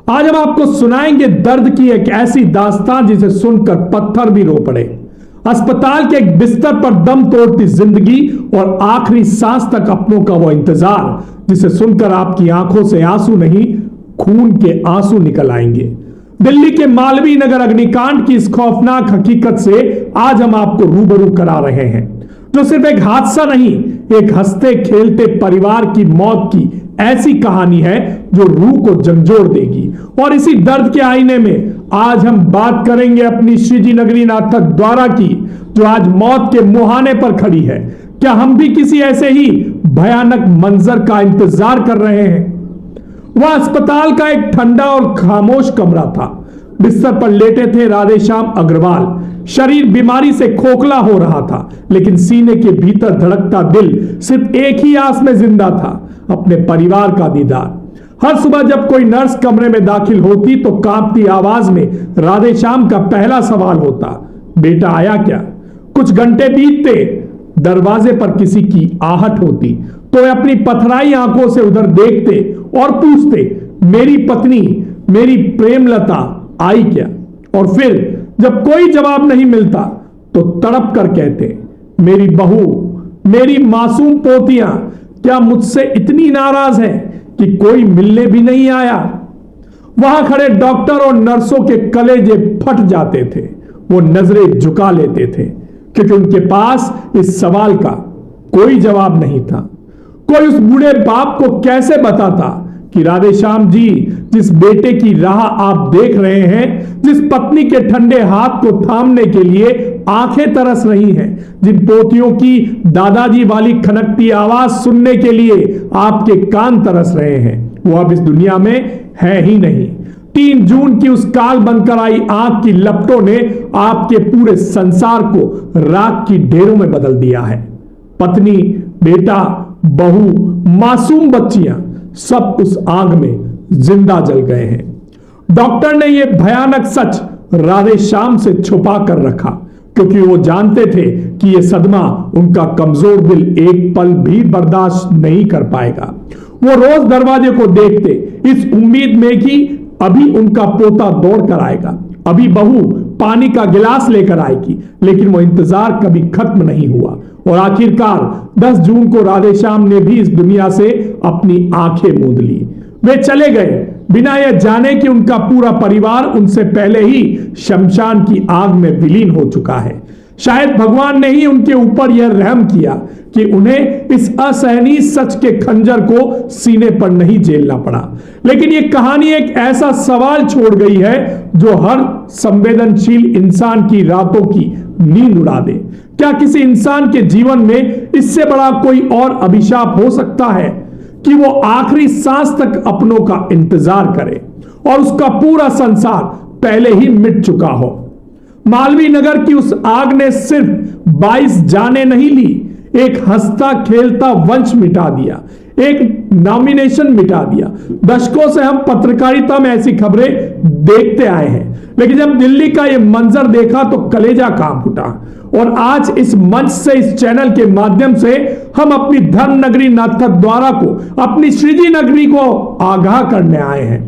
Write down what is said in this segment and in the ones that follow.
आज हम आपको सुनाएंगे दर्द की एक ऐसी दास्तान जिसे सुनकर पत्थर भी रो पड़े। अस्पताल के एक बिस्तर पर दम तोड़ती जिंदगी और आखिरी सांस तक अपनों का वो इंतजार जिसे सुनकर आपकी आंखों से आंसू नहीं, खून के आंसू निकल आएंगे। दिल्ली के मालवीय नगर अग्निकांड की इस खौफनाक हकीकत से आज हम आपको रूबरू करा रहे हैं, जो सिर्फ एक हादसा नहीं, एक हंसते खेलते परिवार की मौत की ऐसी कहानी है जो रूह को झंझोड़ देगी। और इसी दर्द के आईने में आज हम बात करेंगे अपनी श्रीजी नगरी नाथक द्वारा की, जो आज मौत के मुहाने पर खड़ी है। क्या हम भी किसी ऐसे ही भयानक मंजर का इंतजार कर रहे हैं? वह अस्पताल का एक ठंडा और खामोश कमरा था। बिस्तर पर लेटे थे राधेश्याम अग्रवाल। शरीर बीमारी से खोखला हो रहा था, लेकिन सीने के भीतर धड़कता दिल सिर्फ एक ही आस में जिंदा था, अपने परिवार का दीदार। हर सुबह जब कोई नर्स कमरे में दाखिल होती तो कांपती आवाज में राधेश्याम का पहला सवाल होता, बेटा आया क्या? कुछ घंटे बीतते, दरवाजे पर किसी की आहट होती तो वे अपनी पथराई आंखों से उधर देखते और पूछते, मेरी पत्नी, मेरी प्रेमलता आई क्या? और फिर जब कोई जवाब नहीं मिलता तो तड़प कर कहते, मेरी बहू, मेरी मासूम पोतियां क्या मुझसे इतनी नाराज है कि कोई मिलने भी नहीं आया? वहां खड़े डॉक्टर और नर्सों के कलेजे फट जाते थे। वो नजरें झुका लेते थे क्योंकि उनके पास इस सवाल का कोई जवाब नहीं था। कोई उस बूढ़े बाप को कैसे बताता कि राधेश्याम जी, जिस बेटे की राह आप देख रहे हैं, जिस पत्नी के ठंडे हाथ को थामने के लिए आंखें तरस रही हैं, जिन पोतियों की दादाजी वाली खनकती आवाज सुनने के लिए आपके कान तरस रहे हैं, वो अब इस दुनिया में है ही नहीं। 3 जून की उस काल बनकर आई आंख की लपटों ने आपके पूरे संसार को राख की ढेरों में बदल दिया है। पत्नी, बेटा, बहू, मासूम बच्चियां सब उस आग में जिंदा जल गए हैं। डॉक्टर ने यह भयानक सच राधेश्याम से छुपा कर रखा क्योंकि वो जानते थे कि यह सदमा उनका कमजोर दिल एक पल भी बर्दाश्त नहीं कर पाएगा। वो रोज दरवाजे को देखते इस उम्मीद में कि अभी उनका पोता दौड़ कर आएगा, अभी बहू पानी का गिलास लेकर आएगी, लेकिन वो इंतजार कभी खत्म नहीं हुआ। और आखिरकार 10 जून को राधेश्याम ने भी इस दुनिया से अपनी आंखें मूंद ली। वे चले गए बिना यह जाने कि उनका पूरा परिवार उनसे पहले ही शमशान की आग में विलीन हो चुका है। शायद भगवान ने ही उनके ऊपर यह रहम किया कि उन्हें इस असहनीय सच के खंजर को सीने पर नहीं झेलना पड़ा। लेकिन यह कहानी एक ऐसा सवाल छोड़ गई है जो हर संवेदनशील इंसान की रातों की नींद उड़ा दे। क्या किसी इंसान के जीवन में इससे बड़ा कोई और अभिशाप हो सकता है कि वो आखिरी सांस तक अपनों का इंतजार करे और उसका पूरा संसार पहले ही मिट चुका हो? मालवीय नगर की उस आग ने सिर्फ 22 जानें नहीं ली, एक हंसता खेलता वंश मिटा दिया, एक नॉमिनेशन मिटा दिया। दशकों से हम पत्रकारिता में ऐसी खबरें देखते आए हैं, लेकिन जब दिल्ली का यह मंजर देखा तो कलेजा कांप उठा। और आज इस मंच से, इस चैनल के माध्यम से हम अपनी धर्म नगरी नाथक द्वारा को, अपनी श्रीजी नगरी को आगाह करने आए हैं।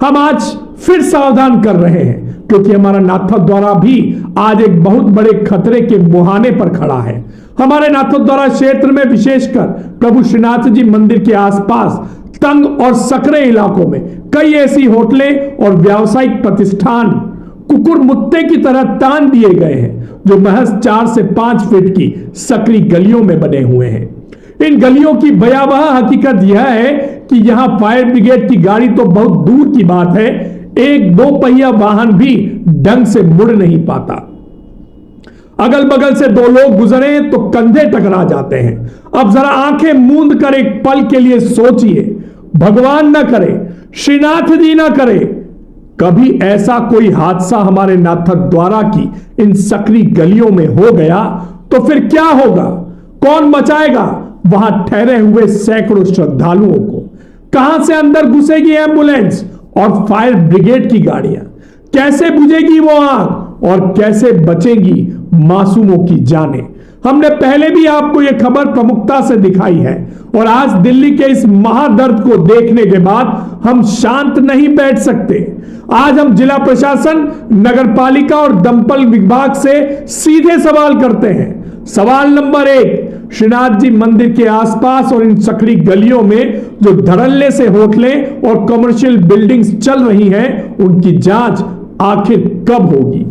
हम आज फिर सावधान कर रहे हैं क्योंकि हमारा नाथक द्वारा भी आज एक बहुत बड़े खतरे के मुहाने पर खड़ा है। हमारे नाथक द्वारा क्षेत्र में, विशेषकर प्रभु श्रीनाथ जी मंदिर के आसपास तंग और सकरे इलाकों में कई ऐसी होटलें और व्यावसायिक प्रतिष्ठान कुकुर मुत्ते की तरह तान दिए गए हैं जो महज 4 से 5 फीट की सकरी गलियों में बने हुए हैं। इन गलियों की भयावह हकीकत यह है कि यहां फायर ब्रिगेड की गाड़ी तो बहुत दूर की बात है, एक 2 पहिया वाहन भी ढंग से मुड़ नहीं पाता। अगल बगल से 2 लोग गुजरे तो कंधे टकरा जाते हैं। अब जरा आंखें मूंद कर एक पल के लिए सोचिए, भगवान ना करे, श्रीनाथ जी ना करे, कभी ऐसा कोई हादसा हमारे नाथक द्वारा की इन सकरी गलियों में हो गया तो फिर क्या होगा? कौन बचाएगा वहां ठहरे हुए सैकड़ों श्रद्धालुओं को? कहां से अंदर घुसेगी एम्बुलेंस और फायर ब्रिगेड की गाड़ियां? कैसे बुझेगी वो आग और कैसे बचेंगी मासूमों की जानें। हमने पहले भी आपको यह खबर प्रमुखता से दिखाई है और आज दिल्ली के इस महादर्द को देखने के बाद हम शांत नहीं बैठ सकते। आज हम जिला प्रशासन, नगर पालिका और दमकल विभाग से सीधे सवाल करते हैं। सवाल नंबर 1, श्रीनाथ जी मंदिर के आसपास और इन सकड़ी गलियों में जो धड़ल्ले से होटलें और कमर्शियल बिल्डिंग्स चल रही हैं, उनकी जांच आखिर कब होगी?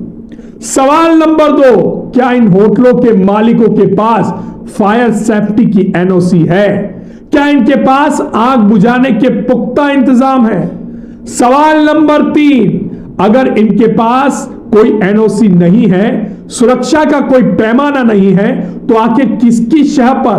सवाल नंबर 2, क्या इन होटलों के मालिकों के पास फायर सेफ्टी की एनओसी है? क्या इनके पास आग बुझाने के पुख्ता इंतजाम है? सवाल नंबर 3, अगर इनके पास कोई एनओसी नहीं है, सुरक्षा का कोई पैमाना नहीं है, तो आखिर किसकी शह पर,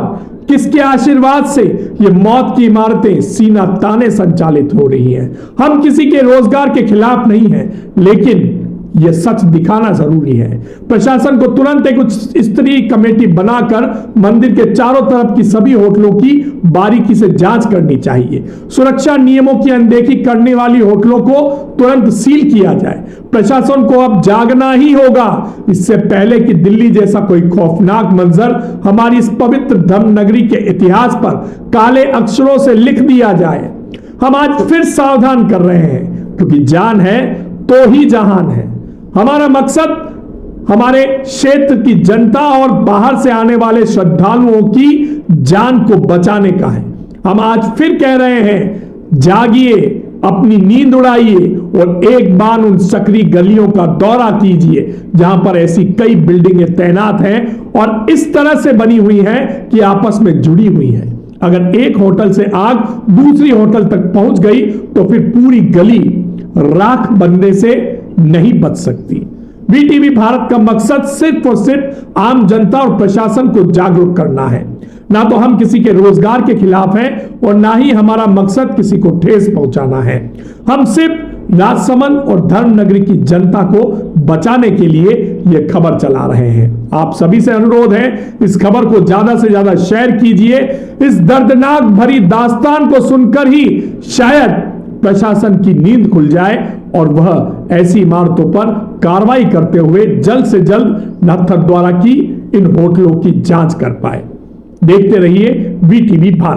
किसके आशीर्वाद से ये मौत की इमारतें सीना ताने संचालित हो रही हैं? हम किसी के रोजगार के खिलाफ नहीं हैं, लेकिन यह सच दिखाना जरूरी है। प्रशासन को तुरंत एक उच्च स्तरीय कमेटी बनाकर मंदिर के चारों तरफ की सभी होटलों की बारीकी से जांच करनी चाहिए। सुरक्षा नियमों की अनदेखी करने वाली होटलों को तुरंत सील किया जाए। प्रशासन को अब जागना ही होगा, इससे पहले कि दिल्ली जैसा कोई खौफनाक मंजर हमारी इस पवित्र धर्म नगरी के इतिहास पर काले अक्षरों से लिख दिया जाए। हम आज फिर सावधान कर रहे हैं, क्योंकि जान है तो ही जहान है। हमारा मकसद हमारे क्षेत्र की जनता और बाहर से आने वाले श्रद्धालुओं की जान को बचाने का है। हम आज फिर कह रहे हैं, जागिए, अपनी नींद उड़ाइए और एक बार उन सकरी गलियों का दौरा कीजिए जहां पर ऐसी कई बिल्डिंगें तैनात हैं और इस तरह से बनी हुई हैं कि आपस में जुड़ी हुई हैं। अगर एक होटल से आग दूसरी होटल तक पहुंच गई तो फिर पूरी गली राख बनने से नहीं बच सकती। बीटीवी भारत का मकसद सिर्फ और सिर्फ आम जनता और प्रशासन को जागरूक करना है। ना तो हम किसी के रोजगार के खिलाफ हैं और ना ही हमारा मकसद किसी को ठेस पहुंचाना है। हम सिर्फ राजसमंद और धर्म नगरी की जनता को बचाने के लिए यह खबर चला रहे हैं। आप सभी से अनुरोध है, इस खबर को ज्यादा से ज्यादा शेयर कीजिए। इस दर्दनाक भरी दास्तान को सुनकर ही शायद प्रशासन की नींद खुल जाए और वह ऐसी इमारतों पर कार्रवाई करते हुए जल्द से जल्द नाथद्वारा की इन होटलों की जांच कर पाए। देखते रहिए बीटीवी भारत।